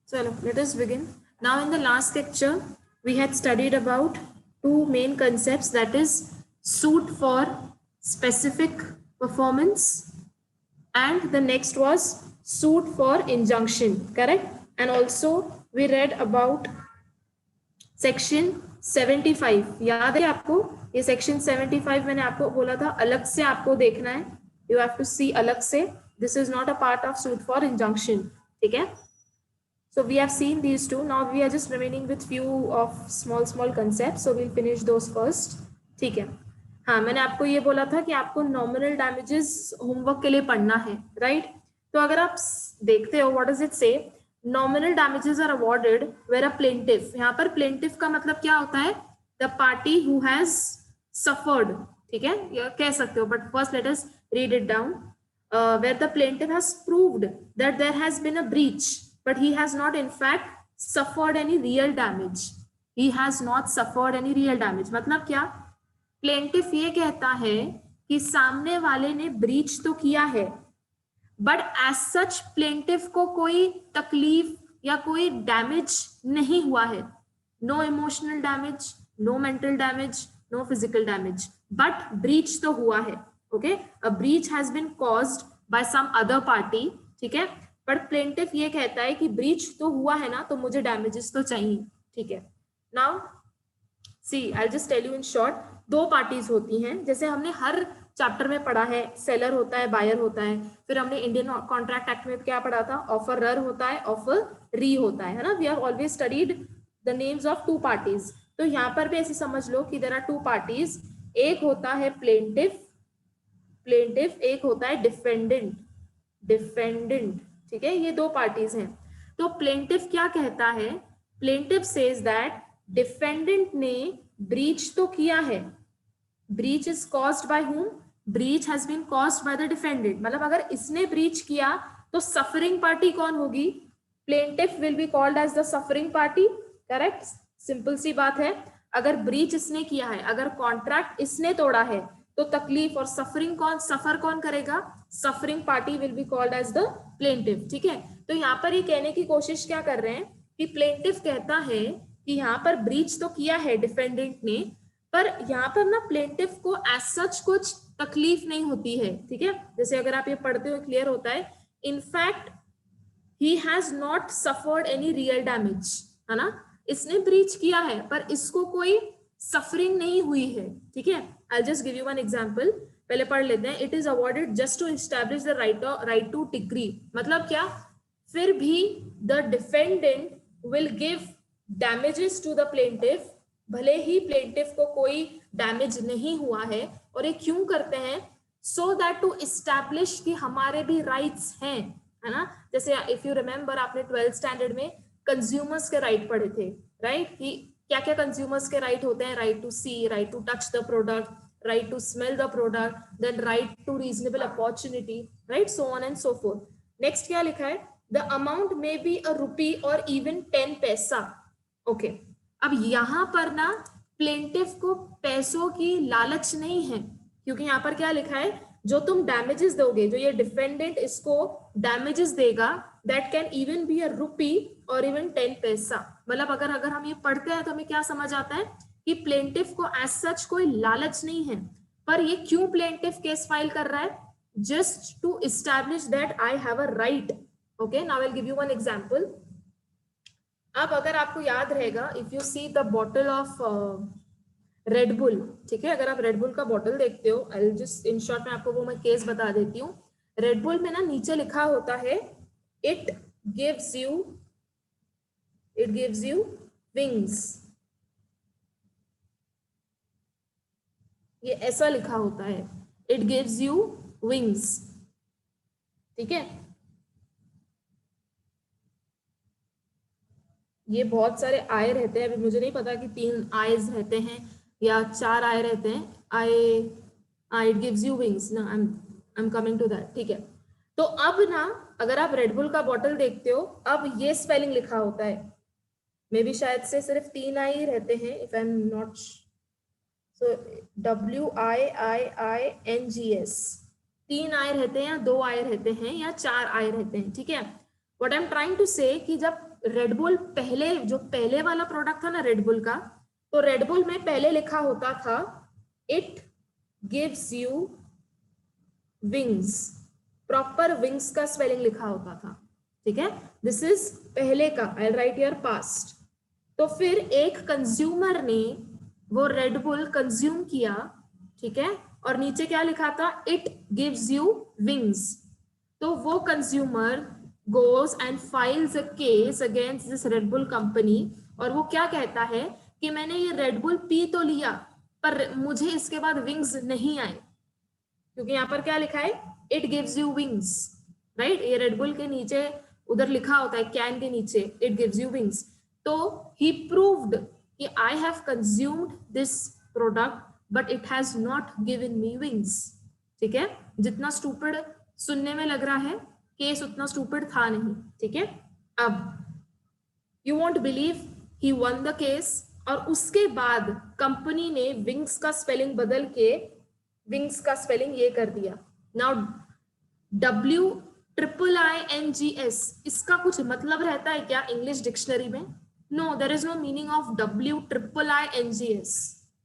So let us begin. Now in the last lecture, we had studied about two main concepts, that is suit for specific performance and the next was suit for injunction, correct? And also we read about section 75. याद है आपको ये section 75 मैंने आपको बोला था अलग से आपको देखना है, you have to see अलग से, this is not a part of suit for injunction, ठीक है? So we have seen these two. Now we are just remaining with few of small concepts. So we'll finish those first. ठीक है. हाँ, मैंने आपको ये बोला था कि आपको नॉमिनल डैमेजेस होमवर्क के लिए पढ़ना है, राइट? तो अगर आप देखते हो, what does it say? Nominal damages are awarded where a plaintiff. यहाँ पर प्लेंटिफ का मतलब क्या होता है? The party who has suffered, ठीक है, ये कह सकते हो, but first let us read it down. Where the plaintiff has proved that there has been a breach, but he has not in fact suffered any real damage. He has not suffered any real damage. मतलब क्या? Plaintiff ये कहता है कि सामने वाले ने breach तो किया है, बट एज सच प्लेंटिफ को कोई तकलीफ या कोई डैमेज नहीं हुआ है. No emotional damage, no mental damage, no physical damage, but breach तो हुआ है. Okay, a breach has been caused by some other party, ठीक है, बट प्लेंटिफ ये कहता है कि ब्रीच तो हुआ है ना, तो मुझे डैमेजेस तो चाहिए, ठीक है. Now see, I just tell you in short, दो पार्टीज होती हैं, जैसे हमने हर चैप्टर में पढ़ा है, सेलर होता है, बायर होता है, फिर हमने इंडियन कॉन्ट्रैक्ट एक्ट में क्या पढ़ा था, ऑफरर होता है, ऑफरी होता है ना. We have always studied the names of two parties. तो यहाँ पर भी ऐसे समझ लो कि देयर आर टू पार्टीज, एक होता है प्लेंटिफ, एक होता है डिफेंडेंट, ठीक है, ये दो पार्टीज हैं. तो प्लेंटिफ क्या कहता है? प्लेंटिफ सेज दैट डिफेंडेंट ने ब्रीच तो किया है. Breach is caused by whom? Breach has been caused by the defendant. मतलब अगर इसने ब्रीच किया तो सफरिंग पार्टी कौन होगी? Plaintiff will be called as the suffering party, correct? Simple सी बात है. अगर ब्रीच इसने किया है, अगर कॉन्ट्रैक्ट इसने तोड़ा है, तो तकलीफ और सफर कौन करेगा? Suffering party will be called as the plaintiff, ठीक है. तो यहाँ पर ये कहने की कोशिश क्या कर रहे हैं कि प्लेंटिफ कहता है कि यहाँ पर ब्रीच तो किया है डिफेंडेंट ने, पर यहाँ पर ना प्लेंटिफ को एज सच कुछ तकलीफ नहीं होती है, ठीक है. जैसे अगर आप ये पढ़ते हो क्लियर होता है, in fact he has not suffered any real damage, है ना. इसने ब्रीच किया है पर इसको कोई सफरिंग नहीं हुई है, ठीक है. I just give you one example, पहले पढ़ लेते हैं. It is awarded just to establish the right to degree. मतलब क्या? फिर भी the defendant will give damages to the plaintiff, भले ही प्लेंटिफ को कोई डैमेज नहीं हुआ है. और ये क्यों करते हैं? सो दैट टू एस्टैब्लिश कि हमारे भी राइट्स हैं, है ना. जैसे इफ यू रिमेम्बर, आपने 12th स्टैंडर्ड में कंज्यूमर्स के राइट पढ़े थे, राइट? कि क्या क्या कंज्यूमर्स के राइट होते हैं? Right to see, right to touch the product, right to smell the product, then right to reasonable opportunity, right, so on and so forth. Next क्या लिखा है? The amount may be a rupee or even 10 पैसा. Okay, अब यहाँ पर ना plaintiff को पैसों की लालच नहीं है, क्योंकि यहाँ पर क्या लिखा है? जो तुम डैमेजेस दोगे, जो ये डिफेंडेंट इसको डैमेजेस देगा, that can even be a rupee or even 10 पैसा. मतलब अगर हम ये पढ़ते हैं तो हमें क्या समझ आता है कि प्लेंटिफ को एज सच कोई लालच नहीं है. पर ये क्यों प्लेंटिफ केस फाइल कर रहा है? Just to establish that I have a right. Okay, now I will give you one example. अब अगर आपको याद रहेगा, if you see the bottle of Red Bull, ठीक है, अगर आप रेड बुल का बॉटल देखते हो, आई जस्ट इन शॉर्ट में आपको वो मैं केस बता देती हूँ. रेड बुल में ना नीचे लिखा होता है इट गिव्स यू विंग्स. ये ऐसा लिखा होता है, इट गिव्स यू विंग्स, ठीक है. ये बहुत सारे आय रहते हैं, अभी मुझे नहीं पता कि 3 आयज रहते हैं या 4 आय रहते हैं. इट गिव्स यू विंग्स ना, I am coming to that, ठीक है. तो अब ना अगर आप रेड बुल का बॉटल देखते हो, अब ये स्पेलिंग लिखा होता है, मे बी शायद से सिर्फ 3 आई रहते हैं, if I am not, so WIIINGS, 3 आय रहते हैं या 2 आय रहते हैं या 4 आय रहते हैं, ठीक है. What I am trying to say कि जब रेड बुल पहले, जो पहले वाला प्रोडक्ट था ना रेड बुल का, तो रेड बुल में पहले लिखा होता था it gives you wings, proper wings का स्पेलिंग लिखा होता था, ठीक है। दिस इज पहले का, आई राइट हियर पास्ट। तो फिर एक कंज्यूमर ने वो रेड बुल कंज्यूम किया, ठीक है, और नीचे क्या लिखा था, इट गिव्स यू विंग्स। तो वो consumer goes and files a case against this red bull company, और वो क्या कहता है कि मैंने ये रेड बुल पी तो लिया पर मुझे इसके बाद विंग्स नहीं आए, क्योंकि यहाँ पर क्या लिखा है, it gives you wings, right. ये रेड बुल के नीचे उधर लिखा होता है कैन के नीचे, इट गिव्स यू विंग्स। तो ही प्रूव्ड कि I have consumed this product but it has not given me wings, ठीक है। जितना स्टूपिड सुनने में लग रहा है, केस उतना स्टूपिड था नहीं, ठीक है। अब you won't believe, he one the case, और उसके बाद कंपनी ने विंग्स का स्पेलिंग बदल के विंग्स का स्पेलिंग ये कर दिया। नाउ WIINGS, इसका कुछ मतलब रहता है क्या इंग्लिश डिक्शनरी में? No, there is no meaning of WIINGS,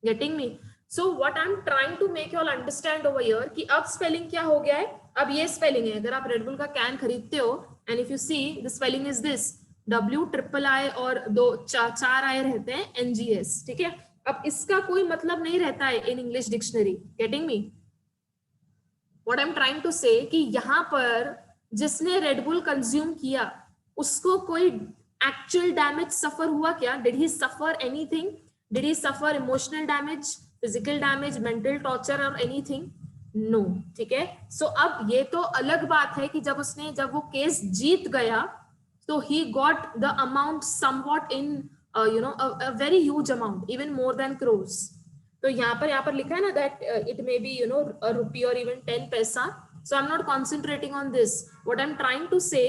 getting me? So what I am trying to make you all understand over here कि अब स्पेलिंग क्या हो गया है, अब ये स्पेलिंग है। अगर आप रेड बुल का कैन खरीदते हो and if you see the spelling is this, WIII और चार आई रहते हैं NGS, ठीक है। अब इसका कोई मतलब नहीं रहता है in English dictionary, getting me? What I am trying to say कि यहाँ पर जिसने रेड बुल कंज्यूम किया उसको कोई एक्चुअल डैमेज सफर हुआ क्या? Did he suffer anything? Did he suffer emotional damage, physical damage, mental torture और एनीथिंग? नो, ठीक है। सो अब ये तो अलग बात है कि जब वो केस जीत गया तो he got the amount somewhat in a very huge amount, even more than crores. तो यहाँ पर लिखा है ना that it may be a rupee or even 10 पैसा. So I'm not concentrating on this. What I'm trying to say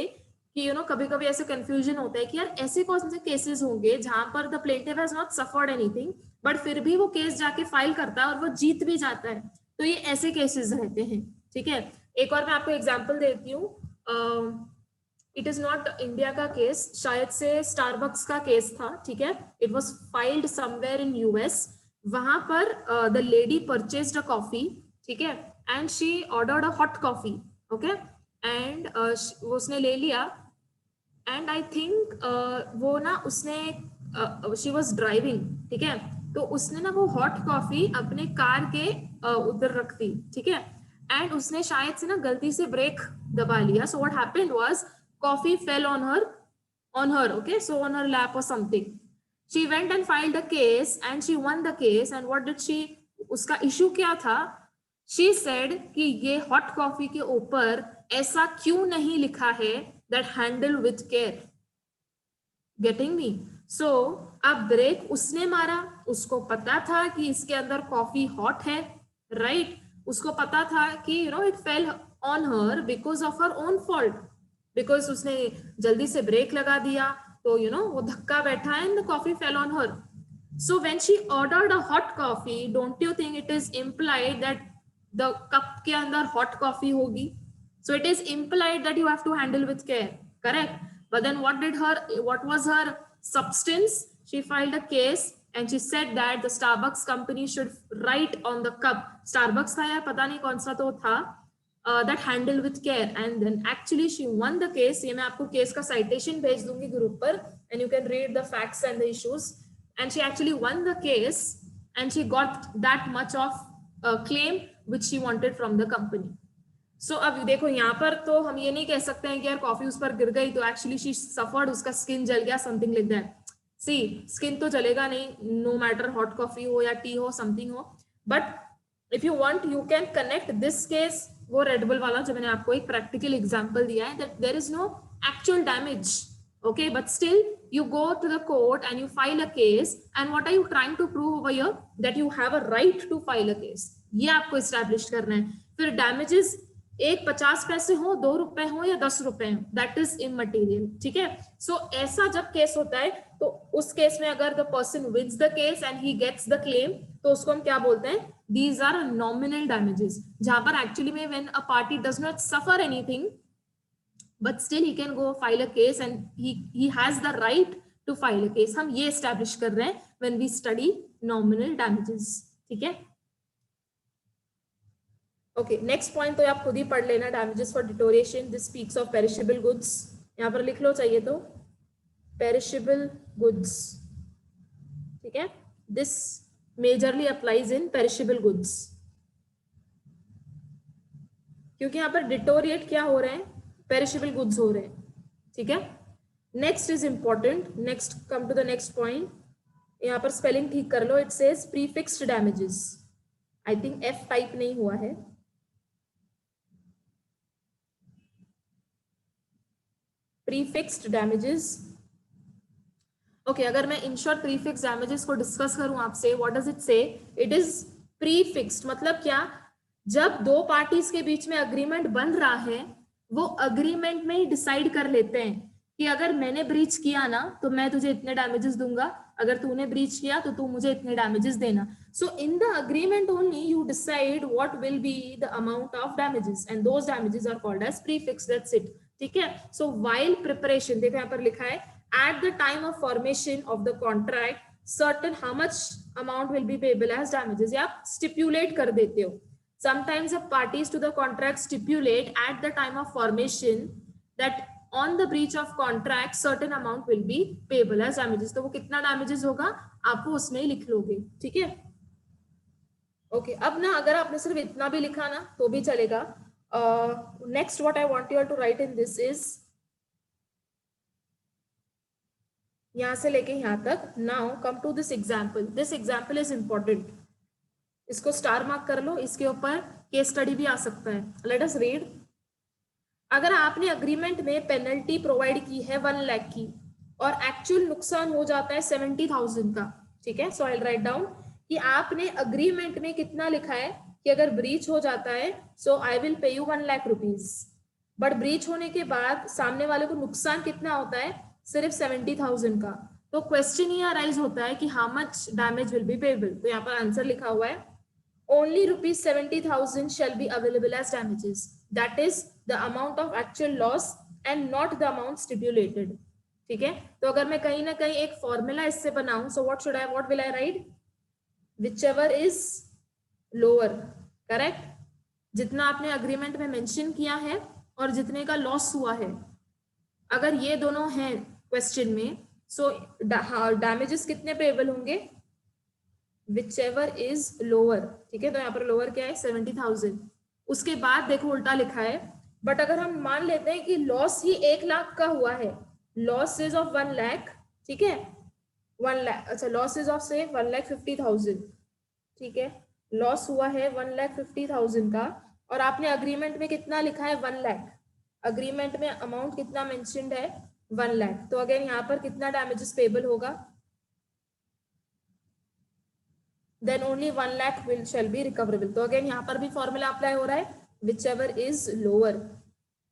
कि कभी कभी ऐसे कंफ्यूजन होता है कि यार ऐसे कौन से केसेस होंगे जहां पर the plaintiff has not suffered anything but फिर भी वो केस जाके फाइल करता है और वो जीत भी जाता है। तो ये ऐसे केसेस रहते हैं, ठीक है। एक और मैं आपको एग्जांपल देती हूँ। इट इज नॉट इंडिया का केस, शायद से स्टारबक्स का केस था, ठीक है। It was filed somewhere in US। वहां पर the lady purchased a coffee, ठीक है, and she ordered a hot coffee, okay, and उसने ले लिया एंड आई थिंक वो ना उसने शी वॉज ड्राइविंग, ठीक है, तो उसने ना वो हॉट कॉफी अपने कार के उधर रख दी, ठीक है, एंड उसने शायद से ना गलती से ब्रेक दबा लिया। So what happened was coffee fell on her, okay, so on her lap or something. She went and filed a case and she won the case. And what did she, उसका issue क्या था? She said कि ये hot coffee के ऊपर ऐसा क्यों नहीं लिखा है that handle with care, getting me? So अब ब्रेक उसने मारा, उसको पता था कि इसके अंदर कॉफी हॉट है, राइट? उसको पता था कि it fell on her because of her own fault. Because उसने जल्दी से ब्रेक लगा दिया तो वो धक्का बैठा and the coffee fell on her. So when she ordered a hot coffee, don't you think it is implied that the cup के अंदर हॉट कॉफी होगी? So it is implied that you have to handle with care, correct? But then what was her substance? She filed a case and she said that the Starbucks company should write on the cup, Starbucks था या पता नहीं कौन सा तो था, that handle with care, and then actually she won the case. ये मैं आपको केस का citation भेज दूंगी ग्रुप पर and you can read the facts and the issues, and she actually won the case and she got that much of claim which she wanted from the company. So अब देखो यहाँ पर तो हम ये नहीं कह सकते हैं कि यार कॉफी उस पर गिर गई तो actually she suffered, उसका स्किन जल गया, something like that. See, skin तो जलेगा नहीं, no matter hot coffee हो या टी हो, something हो, but if you want you can connect this case, वो रेड बुल वाला जो मैंने आपको एक प्रैक्टिकल एग्जांपल दिया है, that there is no actual damage, okay, but still you go to the court and you file a case, and what are you trying to prove over here? That you have a right to file a case. ये आपको establish करना है। फिर damages एक 50 पैसे हो, 2 रुपए हो या 10 रुपए हो, दैट इज इमटेरियल, ठीक है। सो ऐसा जब केस होता है तो उस केस में अगर the person wins the case and he gets the claim तो उसको हम क्या बोलते हैं? These are nominal damages, जहां पर एक्चुअली में when a party does not suffer anything, but still he can go file a case and he has the right to file a case. हम ये establish कर रहे हैं when we study nominal damages. ठीक है? Okay, next point तो आप खुद ही पढ़ लेना. Damages for deterioration. This speaks of perishable goods. यहाँ पर लिख लो चाहिए तो perishable goods. ठीक है? This majorly applies in perishable goods. क्योंकि यहाँ पर डिटोरिएट क्या हो रहे हैं, पेरिशेबल गुड्स हो रहे हैं. ठीक है. Next is important. Next come to the next point. यहाँ पर स्पेलिंग ठीक कर लो. It says prefixed damages. I think F type नहीं हुआ है. Prefixed damages. ओके, अगर मैं इन शॉर्ट प्रीफिक्स डैमेजेस को डिस्कस करूं आपसे, what does it say? It is prefixed मतलब क्या, जब दो पार्टीज के बीच में अग्रीमेंट बन रहा है, वो अग्रीमेंट में ही डिसाइड कर लेते हैं कि अगर मैंने ब्रीच किया ना तो मैं तुझे इतने डैमेजेस दूंगा, अगर तूने ब्रीच किया तो तू मुझे इतने डैमेजेस देना. So in the agreement only you decide what will be the amount of damages and those damages are called as prefix. That's it. ठीक है. सो व्हाइल प्रिपरेशन, देखो यहाँ पर लिखा है at the time of formation of the contract certain how much amount will be payable as damages. या आप stipulate कर देते हो. Sometimes the parties to the contract stipulate at the time of formation that on the breach of contract certain amount will be payable as damages. तो वो कितना damages होगा आप वो उसमें ही लिख लोगे. ठीक है. ओके, अब ना अगर आपने सिर्फ इतना भी लिखा ना तो भी चलेगा. Next what I want you to write in this is, यहां से लेके यहां तक. Now come to this example. This example is important. इसको स्टार मार्क कर लो. इसके ऊपर केस स्टडी भी आ सकता है. Late us read. अगर आपने अग्रीमेंट में पेनल्टी प्रोवाइड की है 1 लाख की और एक्चुअल नुकसान हो जाता है 70,000 का. ठीक है. सो आई राइट डाउन कि आपने अग्रीमेंट में कितना लिखा है कि अगर ब्रीच हो जाता है so I will pay you 1 lakh rupees. But breach होने के बाद सामने वाले को नुकसान कितना होता है, सिर्फ 70,000 का. तो क्वेश्चन ये अराइज होता है कि how much damage will be payable. तो यहाँ पर आंसर लिखा हुआ है only rupees 70,000 shall be available as damages. That is the amount of actual loss and not the amount stipulated. ठीक है. तो अगर मैं कहीं ना कहीं एक फॉर्मूला इससे बनाऊं, so what will I write? Whichever is lower. Correct. जितना आपने अग्रीमेंट में मेंशन किया है और जितने का लॉस हुआ है, अगर ये दोनों हैं क्वेश्चन में, सो डैमेजेस कितने पेबल होंगे? whichever is lower. ठीक है. तो यहाँ पर लोअर क्या है, 70,000. उसके बाद देखो उल्टा लिखा है. बट अगर हम मान लेते हैं कि लॉस ही 1 लाख का हुआ है, लॉस इज ऑफ 1 लाख. ठीक है. 1 लाख. अच्छा, लॉस इज ऑफ से 1,50,000. ठीक है. लॉस हुआ है 1,50,000 का और आपने अग्रीमेंट में कितना लिखा है, 1 लाख. अग्रीमेंट में अमाउंट कितना मेंशन्ड है, 1 लाख. तो अगेन यहाँ पर कितना डैमेजेस पेबल होगा, then only 1 lakh shall be recoverable. तो अगेन यहाँ पर भी फॉर्मूला अप्लाई हो रहा है, whichever is lower.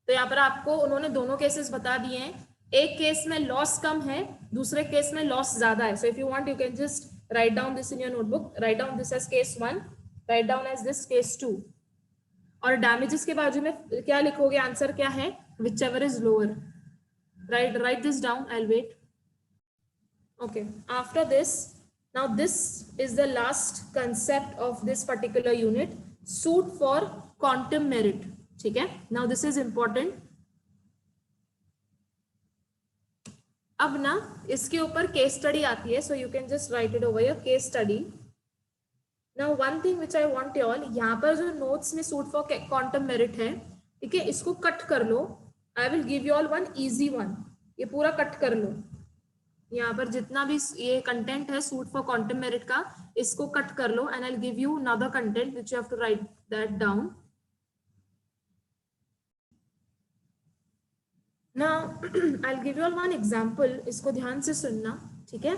तो यहाँ पर आपको उन्होंने दोनों केसेस बता दिए हैं. एक केस में लॉस कम है, दूसरे केस में लॉस ज्यादा है. So if you want you can just write down this in your notebook. Write down this as case 1, write down as this case 2. और डैमेजेस के बाजू में क्या लिखोगे, आंसर क्या है, whichever is lower. Write this down. I'll wait. Okay. After this, now this is the last concept of this particular unit, suit for quantum merit. ठीक है. Now this is important. अब ना इसके ऊपर केस स्टडी आती है, so you can just write it over your case study. Now one thing which I want you all, यहाँ पर जो notes में suit for quantum merit है, ठीक है, इसको कट कर लो. I will give you all one easy one. ये पूरा कट कर लो. यहाँ पर जितना भी ये कंटेंट है सूट फॉर क्वांटम मेरिट का, इसको कट कर लो and I will give you another content which you have to write that down. Now I will give you all one example. इसको ध्यान से सुनना. ठीक है.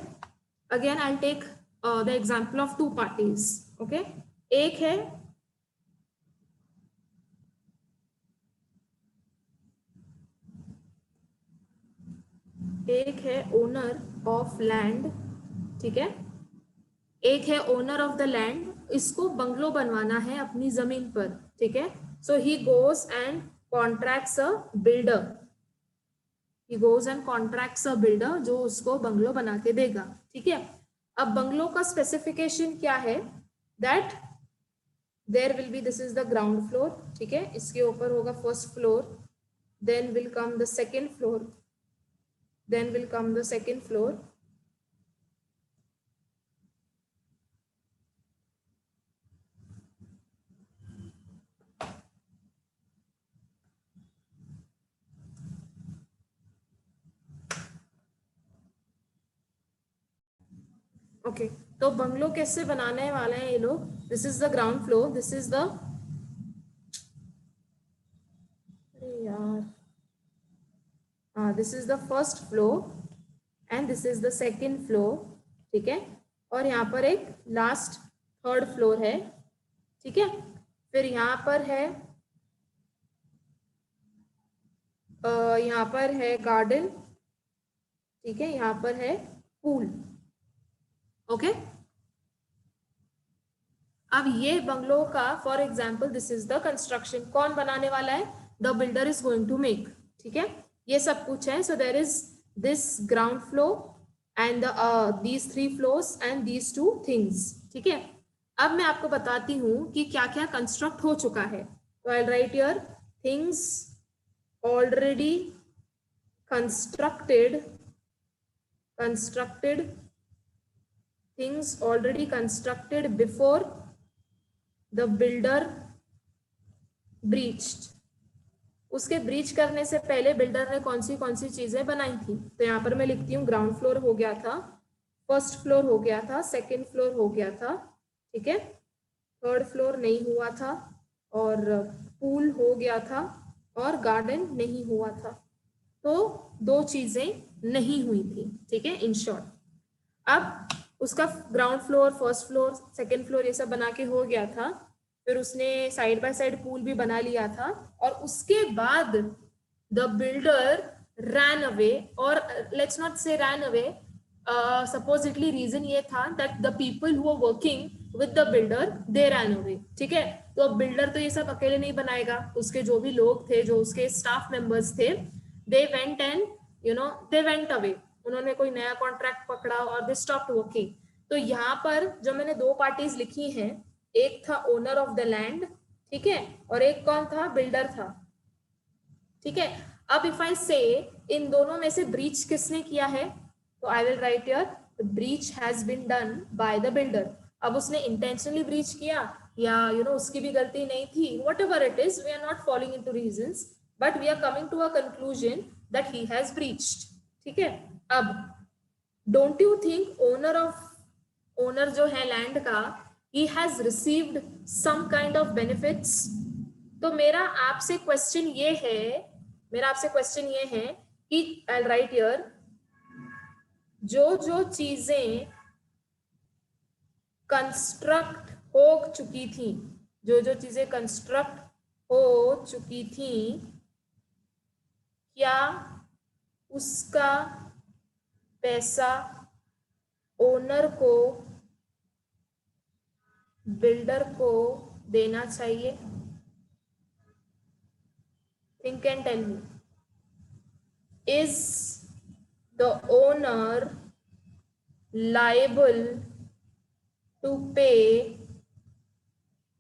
Again I will take the example of 2 parties. Okay. एक है owner of land. ठीक है. एक है ओनर ऑफ द लैंड. इसको बंगलो बनवाना है अपनी जमीन पर. ठीक है. So he goes and contracts a builder. he goes and contracts a builder जो उसको बंगलो बना के देगा. ठीक है. अब बंगलो का स्पेसिफिकेशन क्या है? That there will be, this is the ground floor. ठीक है. इसके ऊपर होगा first floor, then will come the second floor, then will come the second floor. Okay तो बंगलो कैसे बनाने वाले हैं ये लोग? This is the ground floor, this is the, अरे यार, हाँ, this is the first floor and this is the second floor. ठीक है. और यहाँ पर एक लास्ट थर्ड फ्लोर है. ठीक है. फिर यहाँ पर है गार्डन. ठीक है. यहाँ पर है पूल. ओके. अब ये बंगलो का for example this is the construction. कौन बनाने वाला है? The builder is going to make. ठीक है. ये सब कुछ है. So there is this ground floor and these 3 floors and these 2 things. ठीक है. अब मैं आपको बताती हूँ कि क्या क्या कंस्ट्रक्ट हो चुका है. तो I write here things already constructed, things already constructed before the builder breached. उसके ब्रीच करने से पहले बिल्डर ने कौन सी चीजें बनाई थी. तो यहाँ पर मैं लिखती हूँ ग्राउंड फ्लोर हो गया था, फर्स्ट फ्लोर हो गया था, सेकंड फ्लोर हो गया था. ठीक है. थर्ड फ्लोर नहीं हुआ था, और पूल हो गया था, और गार्डन नहीं हुआ था. तो 2 चीजें नहीं हुई थी. ठीक है. इन शॉर्ट, अब उसका ground floor, first floor, second floor ये सब बना के हो गया था. फिर उसने साइड बाय साइड पूल भी बना लिया था, और उसके बाद द बिल्डर रैन अवे, और let's not say ran away, supposedly reason ये था that the people who are working with the builder they ran away. ठीक है. तो अब बिल्डर तो ये सब अकेले नहीं बनाएगा, उसके जो भी लोग थे, जो उसके स्टाफ मेंबर्स थे, they went and they went away. उन्होंने कोई नया कॉन्ट्रैक्ट पकड़ा और दे स्टॉप्ड वर्किंग. तो यहाँ पर जो मैंने 2 पार्टीज लिखी हैं, एक था ओनर ऑफ द लैंड. ठीक है. और एक कौन था? बिल्डर था. ठीक है. अब इफ आई से इन दोनों में से ब्रीच किसने किया है, तो I will write here the breach has been done by the builder. अब उसने इंटेंशनली ब्रीच किया या उसकी भी गलती नहीं थी, whatever it is, we are not following into reasons, but we are coming to a conclusion that he has breached. ठीक है. अब डोंट यू थिंक ओनर जो है लैंड का, he has received some kind of benefits. तो मेरा आपसे question ये है कि आई राइट हियर, जो चीजें कंस्ट्रक्ट हो चुकी थी, जो चीजें कंस्ट्रक्ट हो चुकी थी, क्या उसका पैसा ओनर को, बिल्डर को देना चाहिए? Think and tell me. Is the owner liable to pay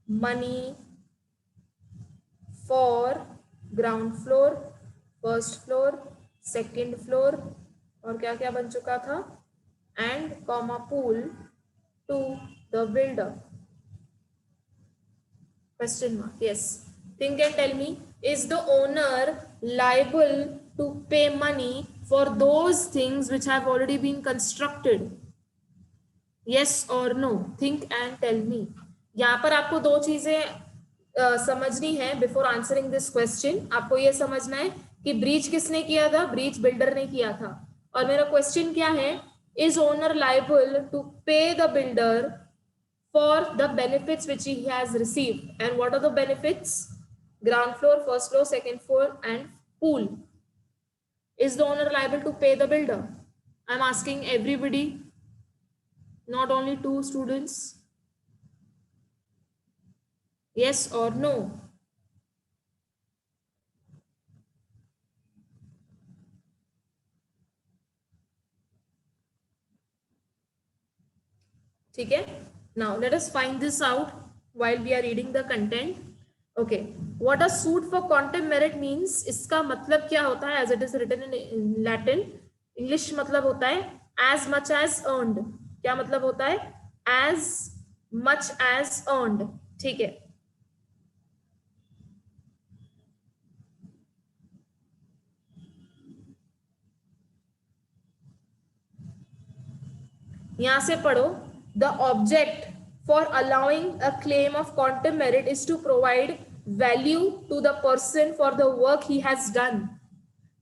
money for ground floor, first floor, second floor, और क्या क्या बन चुका था, and comma pool to the builder? Question mark. Yes. Think and tell me, is the owner liable to pay money for those things which have already been constructed? Yes or no? Think and tell me. यहाँ पर आपको 2 चीजें समझनी है before answering this question. आपको ये समझना है कि ब्रीच किसने किया था? ब्रीच बिल्डर ने किया था. और मेरा क्वेश्चन क्या है? इज ओनर लाइबल टू पे the builder for the benefits which he has received? And what are the benefits? Ground floor, first floor, second floor, and pool. Is the owner liable to pay the builder? I'm asking everybody, not only 2 students. Yes or no? ठीक है, now let us find this out while we are reading the content. Okay, what a suit for quantum merit means, इसका मतलब क्या होता है, as it is written in Latin. English मतलब होता है एज मच एज अर्नड. क्या मतलब होता है, एज मच एज अर्नड. ठीक है, यहां से पढ़ो. The object for allowing a claim of quantum merit is to provide value to the person for the work he has done.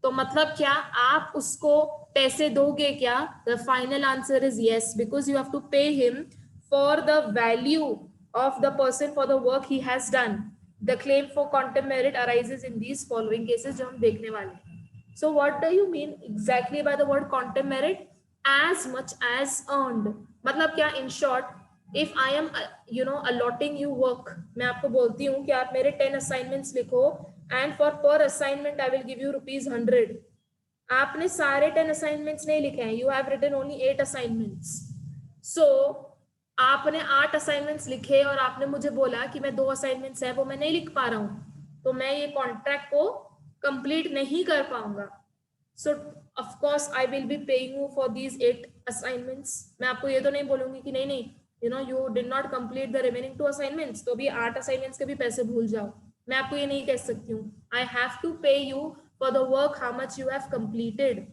तो मतलब क्या, आप उसको पैसे दोगे क्या? The final answer is yes, because you have to pay him for the value of the person for the work he has done. The claim for quantum merit arises in these following cases, जो हम देखने वाले हैं. So what do you mean exactly by the word quantum merit? As much as earned. मतलब क्या, in short, if I am allotting you work, मैं आपको बोलती हूँ कि आप मेरे 10 assignments लिखो and for per assignment I will give you ₹100. आपने सारे 10 assignments नहीं लिखे हैं, you have written only 8 assignments. So आपने 8 assignments लिखे और आपने मुझे बोला कि मैं 2 assignments है वो मैं नहीं लिख पा रहा हूँ, तो मैं ये कॉन्ट्रैक्ट को कंप्लीट नहीं कर पाऊंगा. सो of course I will be paying you for these 8 assignments. मैं आपको ये तो नहीं बोलूंगी कि नहीं नहीं you did not complete the remaining 2 assignments, तो भी 8 असाइनमेंट्स के भी पैसे भूल जाओ. मैं आपको ये नहीं कह सकती हूँ. I have to pay you for the work how much you have completed.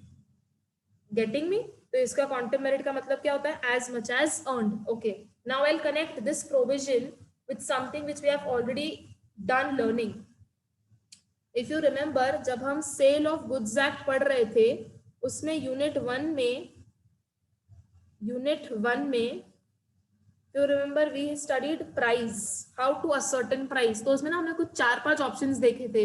Getting me? तो इसका क्वांटम मेरिट का मतलब क्या होता है, as much as earned. Okay, now I will connect this provision with something which we have already done learning. If you remember, जब हम cell of goods act पढ़ रहे थे, उसमें यूनिट वन में you remember we studied price, how to ascertain price. तो उसमें ना हमने कुछ 4-5 ऑप्शंस देखे थे.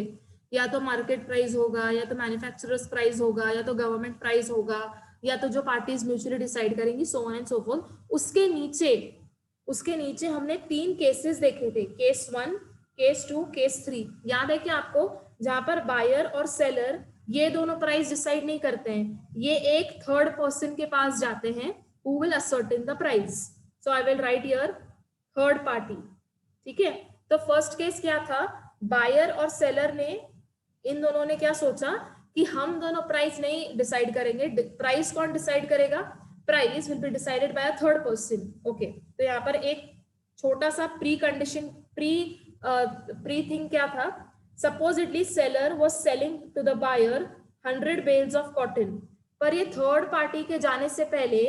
या तो मार्केट प्राइस होगा, या तो मैन्युफैक्चरर्स प्राइस होगा, या तो गवर्नमेंट प्राइस होगा, या तो जो पार्टीज म्यूचुअली डिसाइड करेंगी, सो ऑन एंड सो फोर्थ. उसके नीचे हमने 3 केसेस देखे थे, केस 1, केस 2, केस 3. याद है क्या आपको? जहां पर बायर और सेलर ये दोनों प्राइस डिसाइड नहीं करते हैं, ये एक थर्ड पर्सन के पास जाते हैं who will ascertain the price. So I will write here third party. ठीक है, तो फर्स्ट केस क्या था, बायर और सेलर ने, इन दोनों ने क्या सोचा कि हम दोनों प्राइस नहीं डिसाइड करेंगे. प्राइस कौन डिसाइड करेगा? Price will be decided by a third person. Okay, तो यहाँ पर एक छोटा सा प्री कंडीशन, प्री थिंग क्या था. Supposedly seller was selling to the buyer 100 bales of cotton. पर ये थर्ड पार्टी के जाने से पहले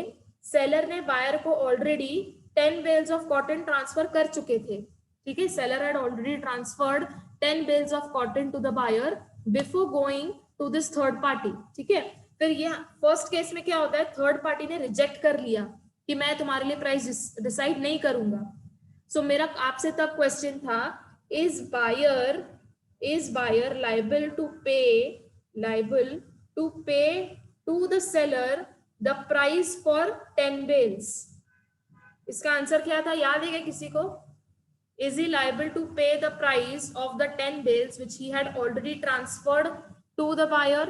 सेलर ने बायर को already 10 bales of cotton transfer कर चुके थे. ठीक है, seller had already transferred 10 bales of cotton to the buyer before going to this third party. ठीक है, फिर ये फर्स्ट केस में क्या होता है, थर्ड पार्टी ने रिजेक्ट कर लिया कि मैं तुम्हारे लिए प्राइस डिसाइड नहीं करूंगा. सो मेरा आपसे तब क्वेश्चन था, is buyer liable to pay to the seller the price for 10 bales? इसका आंसर क्या था, याद है क्या किसी को? Is he liable to pay the price of the 10 bales which he had already transferred to the buyer?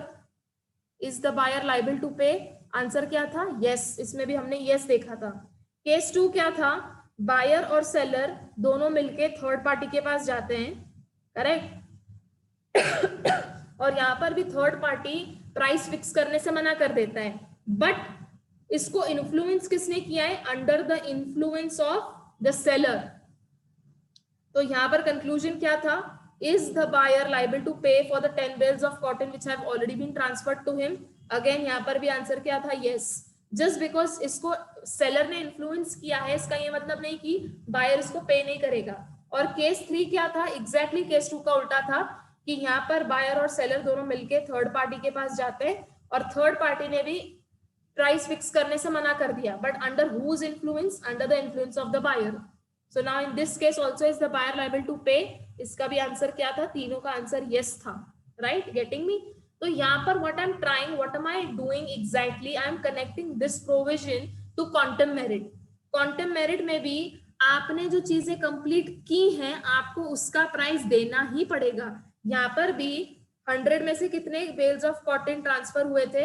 Is the buyer liable to pay? Answer क्या था, yes. इसमें भी हमने yes देखा था. केस 2 क्या था, बायर और सेलर दोनों मिलके थर्ड पार्टी के पास जाते हैं, करेक्ट. और यहाँ पर भी थर्ड पार्टी प्राइस फिक्स करने से मना कर देता है, बट इसको इन्फ्लुएंस किसने किया है, under the influence of the seller. तो यहाँ पर कंक्लूजन क्या था, is the buyer liable to pay for the 10 bales of cotton which have already been transferred to him? Again यहाँ पर भी आंसर क्या था, yes. जस्ट बिकॉज इसको सेलर ने इन्फ्लुएंस किया है, इसका ये मतलब नहीं कि बायर इसको पे नहीं करेगा. और केस 3 क्या था, एग्जैक्टली केस 2 का उल्टा था, कि यहाँ पर बायर और सेलर दोनों मिलके थर्ड पार्टी के पास जाते हैं और थर्ड पार्टी ने भी प्राइस फिक्स करने से मना कर दिया, but under whose influence, under the influence of the buyer. So now in this case also is the buyer liable to pay. इसका भी आंसर क्या था, तीनों का आंसर यस था, राइट. Getting me? तो यहाँ पर what am I doing exactly? I am connecting this provision to quantum merit. Quantum merit में भी आपने जो चीजें कंप्लीट की हैं, आपको उसका प्राइस देना ही पड़ेगा. यहाँ पर भी 100 में से कितने बेल्स ऑफ कॉटन ट्रांसफर हुए थे,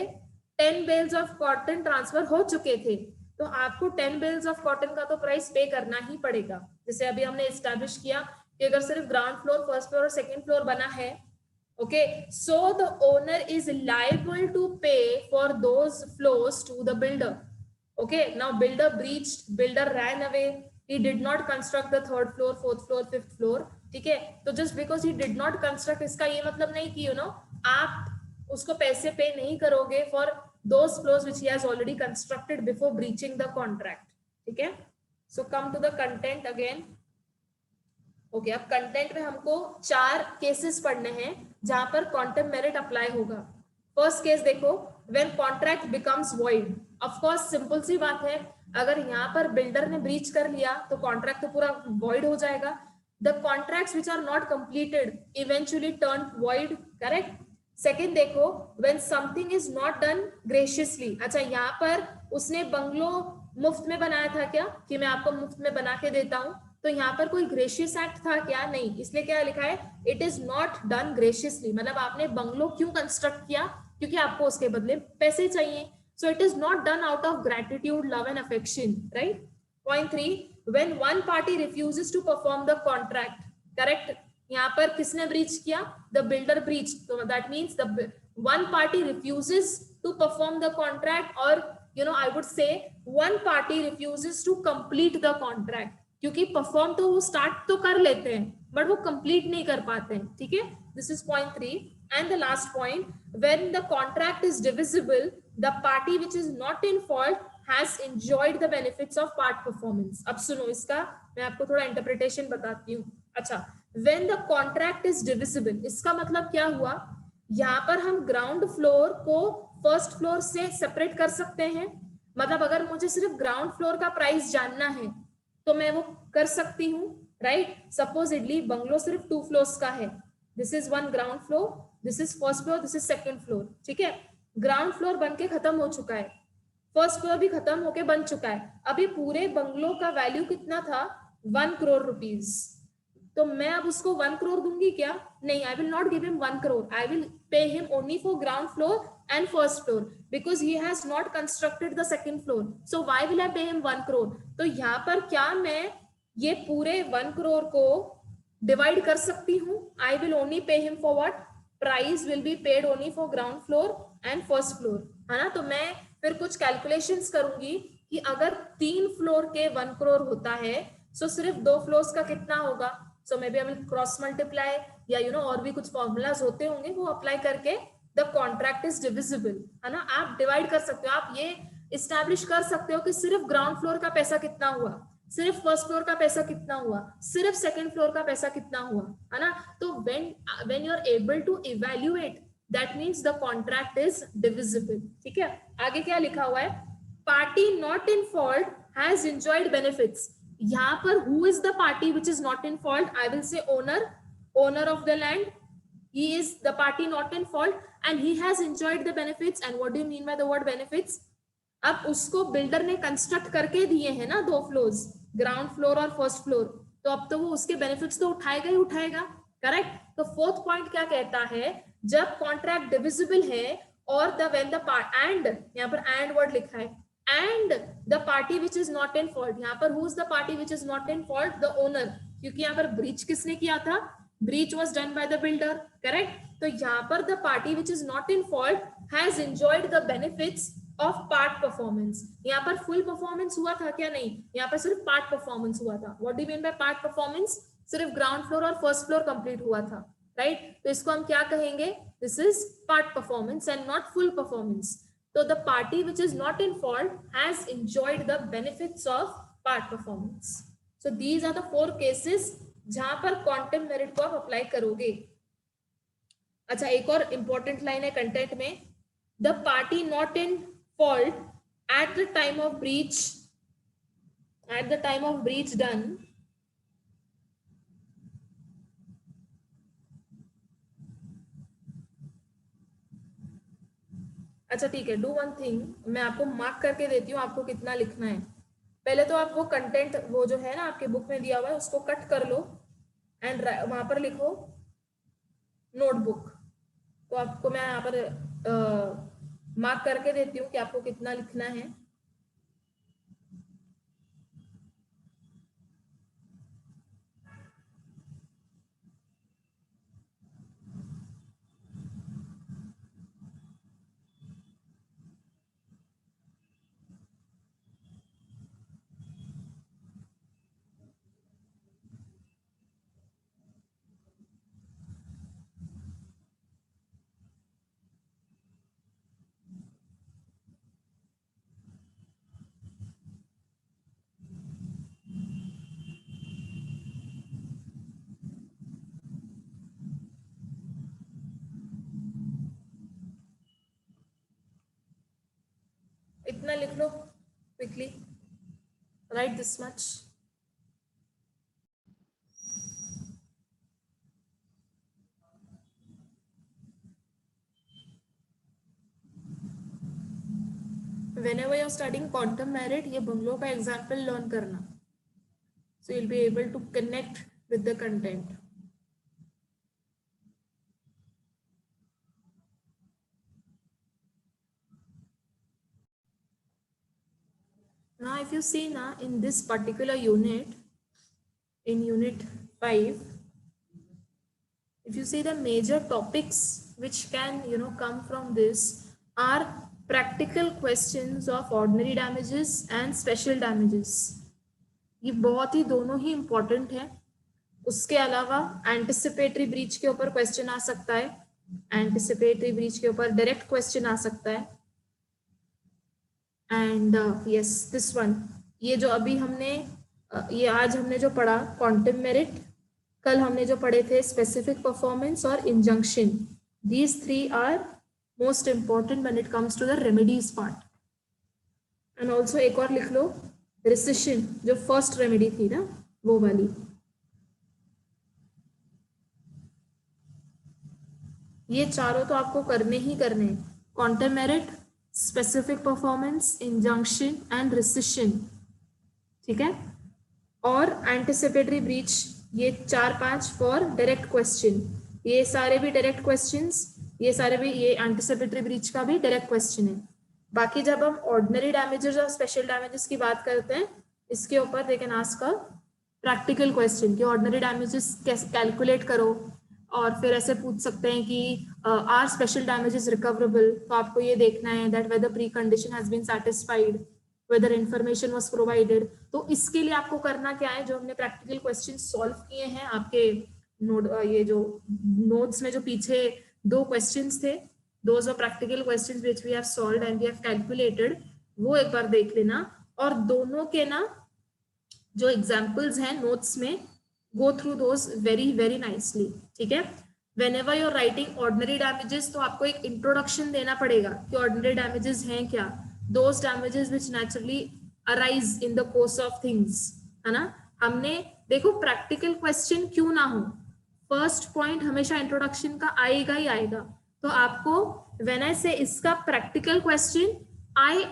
10 बेल्स ऑफ कॉटन ट्रांसफर हो चुके थे. तो आपको 10 बेल्स ऑफ कॉटन का तो प्राइस पे करना ही पड़ेगा। जैसे अभी हमने एस्टैब्लिश किया कि अगर सिर्फ ग्राउंड फ्लोर, फर्स्ट फ्लोर और सेकंड फ्लोर बना है, okay, so the owner is liable to pay for those floors to the builder. Okay, now builder breached, builder ran away, he did not construct the third floor, fourth floor, fifth floor. ठीक है, तो just because he did not construct, इसका ये मतलब नहीं कि आप उसको पैसे पे नहीं करोगे for those floors which he has already constructed before breaching the contract. ठीक है, so come to the content again. ओके, अब कंटेंट में हमको 4 केसेस पढ़ने हैं जहां पर क्वांटम मेरिट अप्लाई होगा। फर्स्ट केस देखो, when contract becomes void. Of course simple सी बात है, अगर यहाँ पर बिल्डर ने ब्रीच कर लिया तो कॉन्ट्रैक्ट तो पूरा वॉइड हो जाएगा। The contracts which are not completed eventually turn void, correct. Second देखो, when something is not done graciously. अच्छा, यहाँ पर उसने बंगलो मुफ्त में बनाया था क्या, कि मैं आपको मुफ्त में बना के देता हूँ, तो यहाँ पर कोई ग्रेशियस एक्ट था क्या? नहीं, इसलिए क्या लिखा है, it is not done graciously. मतलब आपने बंगलो क्यों कंस्ट्रक्ट किया, क्योंकि आपको उसके बदले पैसे चाहिए। So it is not done out of gratitude, love and affection, right. Point 3, when one party refuses to perform the contract, correct. यहाँ पर किसने ब्रीच किया? The builder breach. तो that means the one party refuses to perform the contract, और I would say one party refuses to complete the contract, क्योंकि perform तो वो start तो कर लेते हैं बट वो कंप्लीट नहीं कर पाते हैं। ठीक है, this is point 3। And the last point, when the contract is divisible, the party which is not in fault has enjoyed the benefits of part performance. अब सुनो, इसका मैं आपको थोड़ा इंटरप्रिटेशन बताती हूँ। अच्छा, when the contract is divisible, इसका मतलब क्या हुआ, यहाँ पर हम ग्राउंड फ्लोर को फर्स्ट फ्लोर से सेपरेट कर सकते हैं। मतलब अगर मुझे सिर्फ ग्राउंड फ्लोर का प्राइस जानना है तो मैं वो कर सकती हूँ, राइट। सपोजिटली बंगलो सिर्फ 2 फ्लोर्स का है, this is 1 ground floor, this is first floor, this is second floor. ठीक है, ग्राउंड फ्लोर बन के खत्म हो चुका है, फर्स्ट फ्लोर भी खत्म होके बन चुका है। अभी पूरे बंगलो का वैल्यू कितना था? 1 करोड़ रुपीज। तो मैं अब उसको 1 करोड़ दूंगी क्या? नहीं, I will not give him 1 crore, I will pay him only for ground floor and first floor because he has not constructed the second floor, so why will I pay him 1 crore? तो यहाँ पर क्या मैं ये पूरे 1 करोड़ को divide कर सकती हूँ? I will only pay him for what? Price will be paid only for ground floor and first floor, है ना। तो मैं फिर कुछ कैलकुलेशंस करूंगी कि अगर 3 फ्लोर के 1 करोड़ होता है, सो सिर्फ 2 फ्लोर्स का कितना होगा। So may be I will cross multiply, या और भी कुछ फॉर्मूलाज होते होंगे, वो अप्लाई करके द कॉन्ट्रैक्ट इज डिविजिबल, है ना। आप डिवाइड कर सकते हो, आप ये इस्टेब्लिश कर सकते हो कि सिर्फ ग्राउंड फ्लोर का पैसा कितना हुआ, सिर्फ फर्स्ट फ्लोर का पैसा कितना हुआ, सिर्फ सेकंड फ्लोर का पैसा कितना हुआ, है ना। तो when you are able to evaluate, that means the contract is divisible. ठीक है, आगे क्या लिखा हुआ है, party not in fault has enjoyed benefits. यहाँ पर who is the party which is not in fault? I will say owner of the land, he is the party not in fault and he has enjoyed the benefits. And what do you mean by the word benefits? अब उसको builder ने construct करके दिए हैं ना 2 floors, ground floor और first floor, तो अब तो वो उसके बेनिफिट्स तो उठाएगा ही उठाएगा, करेक्ट। तो फोर्थ पॉइंट क्या कहता है, जब कॉन्ट्रैक्ट डिविजिबल है और the when the part, and यहाँ पर एंड वर्ड लिखा है, and the party which is not in fault, यहाँ पर who is the party which is not in fault? The owner, क्योंकि यहाँ पर ब्रीच किसने किया था? breach was done by the builder, correct। तो यहाँ पर the party which is not in fault has enjoyed the benefits of part performance। यहाँ पर full performance हुआ था क्या? नहीं, यहाँ पर सिर्फ part performance हुआ था। what do you mean by part performance? सिर्फ ground floor और first floor complete हुआ था, right। तो इसको हम क्या कहेंगे? this is part performance and not full performance। तो the party which is not in fault has enjoyed the benefits of part performance। so these are the 4 cases जहां पर क्वांटम मेरिट को आप अप्लाई करोगे। अच्छा, एक और इंपॉर्टेंट लाइन है कंटेंट में, the party not in fault at the time of breach done अच्छा ठीक है, डू वन थिंग, मैं आपको मार्क करके देती हूँ आपको कितना लिखना है। पहले तो आप वो कंटेंट, वो जो है ना आपके बुक में दिया हुआ है, उसको कट कर लो एंड वहां पर लिखो नोटबुक। तो आपको मैं यहाँ पर मार्क करके देती हूँ कि आपको कितना लिखना है। लिख लो quickly, write this much. Whenever you're studying quantum merit, ये बंगलों का एग्जाम्पल लर्न करना, so you'll be able to connect with the content. Now if you see now in this particular unit, in unit 5, if you see the major topics which can come from this are practical questions of ordinary damages and special damages. ये बहुत ही दोनों ही important है. उसके अलावा anticipatory breach के ऊपर question आ सकता है, एंटिसिपेटरी ब्रीच के ऊपर डायरेक्ट क्वेश्चन आ सकता है. एंड यस दिस वन, ये जो अभी हमने ये आज हमने जो पढ़ा क्वांटम मेरिट, कल हमने जो पढ़े थे स्पेसिफिक परफॉर्मेंस और injunction, these three are most important when it comes to the remedies part. And also एक और लिख लो, रिसेशन जो फर्स्ट रेमेडी थी ना वो वाली. ये चारों तो आपको करने ही करने, quantum merit, specific performance, injunction and recession, ठीक है. और एंटिसिपेटरी ब्रीच, ये 4-5 फॉर डायरेक्ट क्वेश्चन, ये सारे भी डायरेक्ट क्वेश्चंस, ये सारे भी, ये एंटिसिपेटरी ब्रीच का भी डायरेक्ट क्वेश्चन है. बाकी जब हम ऑर्डिनरी डैमेजेस और स्पेशल डैमेजेस की बात करते हैं, इसके ऊपर they can ask a practical question कि ऑर्डिनरी डैमेजेस कैसे कैलकुलेट करो, और फिर ऐसे पूछ सकते हैं कि आर स्पेशल डैमेजेस रिकवरेबल. तो आपको ये देखना है that whether precondition has been satisfied, whether information was provided. तो इसके लिए आपको करना क्या है, जो हमने प्रैक्टिकल क्वेश्चन सॉल्व किए हैं आपके नोट, ये जो नोट्स में जो पीछे 2 क्वेश्चंस थे, those are practical questions which we have solved and we have calculated, वो एक बार देख लेना. और दोनों के ना जो एग्जाम्पल्स हैं नोट्स में, go through those very very nicely, ठीक है. whenever you're writing ordinary damages, तो आपको एक इंट्रोडक्शन देना पड़ेगा कि ordinary damages हैं क्या, those damages which naturally arise in the course of things, है ना. हमने देखो प्रैक्टिकल क्वेश्चन क्यों ना हो, फर्स्ट पॉइंट हमेशा इंट्रोडक्शन का आएगा ही आएगा. तो आपको व्हेन आई से इसका प्रैक्टिकल क्वेश्चन, आई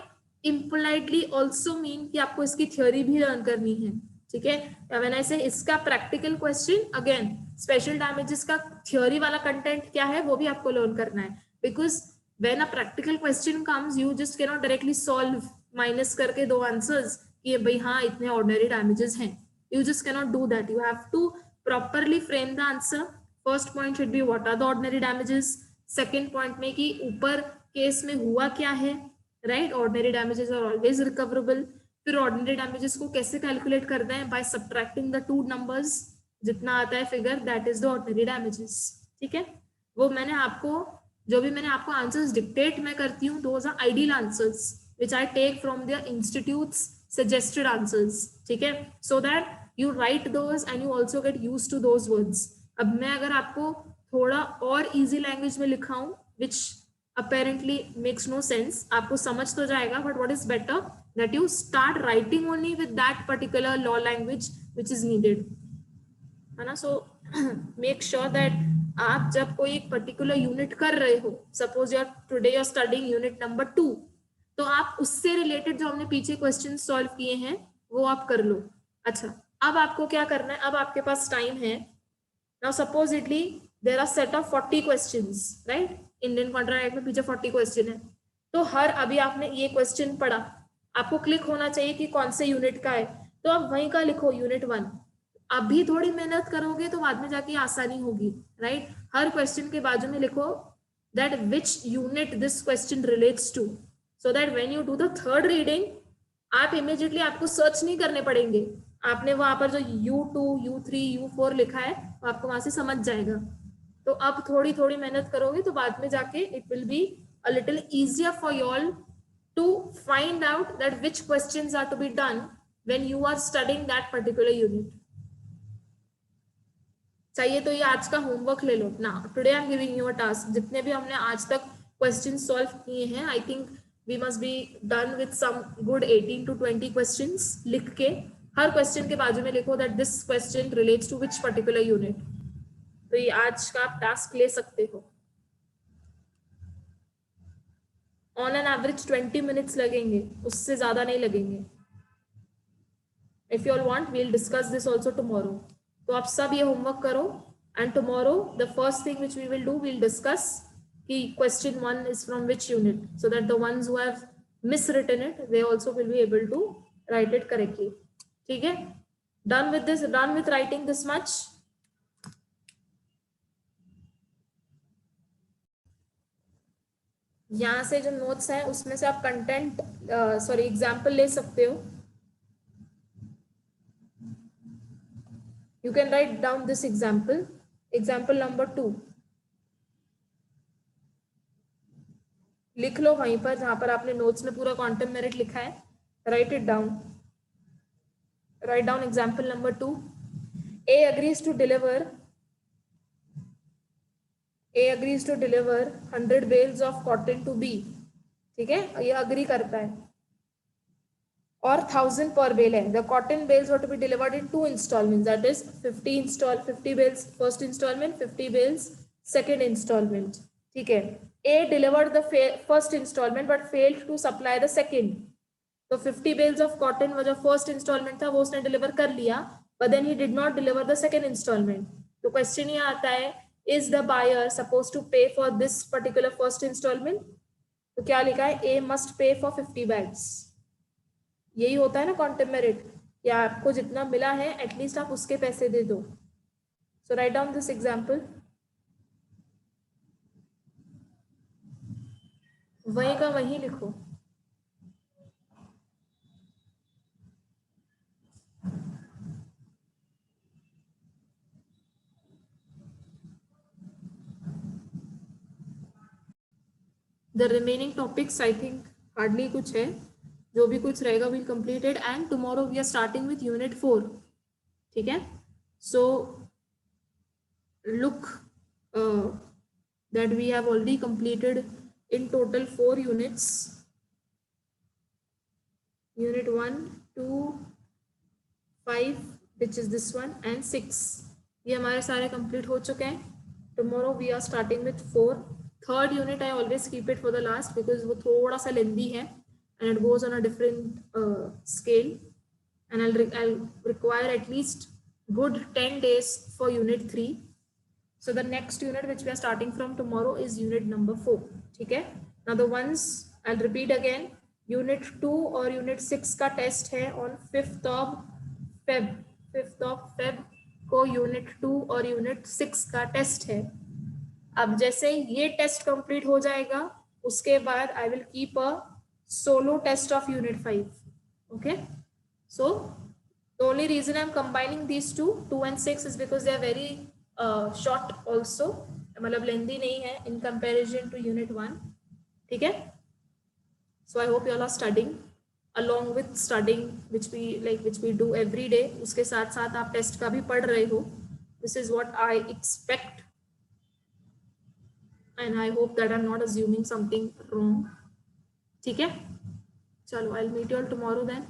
इम्पोलाइटली ऑल्सो मीन कि आपको इसकी थ्योरी भी लर्न करनी है, ठीक है. व्हेन आई से इसका practical question, again special damages का थ्योरी वाला कंटेंट क्या है वो भी आपको लर्न करना है. Because when a practical question comes, you just can not directly solve minus करके 2 आंसर्स कि भाई हाँ इतने ऑर्डिनरी डैमेजेस हैं. You just can not do that. You have to properly frame the answer. First point should be what are the ordinary damages. Second point में कि ऊपर case में हुआ क्या है, right, ordinary damages are always recoverable. फिर ordinary damages को कैसे कैलकुलेट करते हैं, बाय सब्ट्रैक्टिंग द 2 नंबर्स, जितना आता है figure that is the ordinary damages, ठीक है. वो मैंने आपको, जो भी मैंने आपको आंसर्स डिक्टेट मैं करती हूँ, those are ideal answers which I take from the institutes suggested answers, ठीक है. So that you write those and you also get use to those words. अब मैं अगर आपको थोड़ा और इजी लैंग्वेज में लिखाऊं विच apparently makes no sense, आपको समझ तो जाएगा, but what is better that you start writing only with that particular law language which is needed, है ना. So make sure that आप जब कोई एक particular unit कर रहे हो, suppose you're today you're studying unit number 2, तो आप उससे related जो हमने पीछे questions solve किए हैं वो आप कर लो. अच्छा, अब आपको क्या करना है, अब आपके पास टाइम है. Now supposedly there are set of 40 questions, right? Indian contract में पीछे 40 क्वेश्चन है. तो हर, अभी आपने ये क्वेश्चन पढ़ा, आपको क्लिक होना चाहिए कि कौन से यूनिट का है, तो आप वहीं का लिखो यूनिट 1. अभी थोड़ी मेहनत करोगे तो बाद में जाके आसानी होगी, राइट. हर क्वेश्चन के बाजू में लिखो that which unit this question relates to, so that when you do the third reading, आप इमीडिएटली, आपको सर्च नहीं करने पड़ेंगे. आपने वहां पर जो U2, U3, U4 लिखा है आपको वहां से समझ जाएगा. तो अब थोड़ी थोड़ी मेहनत करोगे तो बाद में जाके it will be a little easier for you all to find out that which questions are to be done when you are studying that particular unit. चाहिए तो ये आज का होमवर्क ले लो ना. Today I am giving you a task. जितने भी हमने आज तक क्वेश्चन सॉल्व किए हैं, I think we must be done with some good 18 to 20 questions. लिख के हर क्वेश्चन के बाजू में लिखो that this question relates to which particular unit. तो ये आज का आप टास्क ले सकते हो. ऑन एन एवरेज 20 मिनट्स लगेंगे, उससे ज्यादा नहीं लगेंगे. If you all want we'll discuss this also tomorrow. तो आप सब ये होमवर्क करो and tomorrow the first thing which we will do, we'll discuss कि question 1 is from which unit, so that the ones who have miswritten it they also will be able to write it correctly. ठीक है, done with this, done with writing this much. यहाँ से जो notes हैं उसमें से आप content sorry example ले सकते हो. You can write down this example, example number 2. लिख लो वहीं पर जहां पर आपने नोट्स में पूरा क्वांटम मेरिट लिखा है. Write it down. Write down example number 2. A agrees to deliver 100 bales of cotton to B. ठीक है, ये अग्री करता है. और 1000 per bale है. The cotton bales were to be delivered in 2 installments, that is 50 bales first installment, 50 bales second installment. ठीक है. A delivered the first installment but failed to supply the second. तो 50 bales of cotton वो जो first installment था वो उसने deliver कर लिया, but then he did not deliver the second installment. तो question ये आता है, is the buyer supposed to pay for this particular first installment? तो क्या लिखा है, A must pay for 50 bags. यही होता है ना क्वांटम मेरिट, या आपको जितना मिला है एटलीस्ट आप उसके पैसे दे दो. So write down this example. वही का वही लिखो. The remaining topics I think hardly कुछ है, जो भी कुछ रहेगा will completed and tomorrow we are starting with unit 4. ठीक है, so look that we have already completed in total 4 units. Unit 1, 2, 5 which is this one and 6. ये हमारे सारे complete हो चुके हैं. Tomorrow we are starting with 4. Third unit I always keep it for the last because वो थोड़ा सा lengthy है and it goes on a different scale, and I'll require at least good 10 days for unit 3. So the next unit which we are starting from tomorrow is unit number 4. ठीक है. Now the ones I'll repeat again. Unit 2 और Unit 6 का test है on 5th of Feb को Unit 2 और Unit 6 का test है. अब जैसे ये टेस्ट कंप्लीट हो जाएगा उसके बाद I will keep a solo test of Unit 5. Okay. So the only reason I'm combining these two and 6 is because they are very short also, मतलब लेंदी नहीं है in comparison to Unit 1. ठीक है. So I hope you all are studying along with studying which we do every day. उसके साथ साथ आप test का भी पढ़ रहे हो. This is what I expect and I hope that I'm not assuming something wrong. ठीक है, चलो I'll meet you all tomorrow then.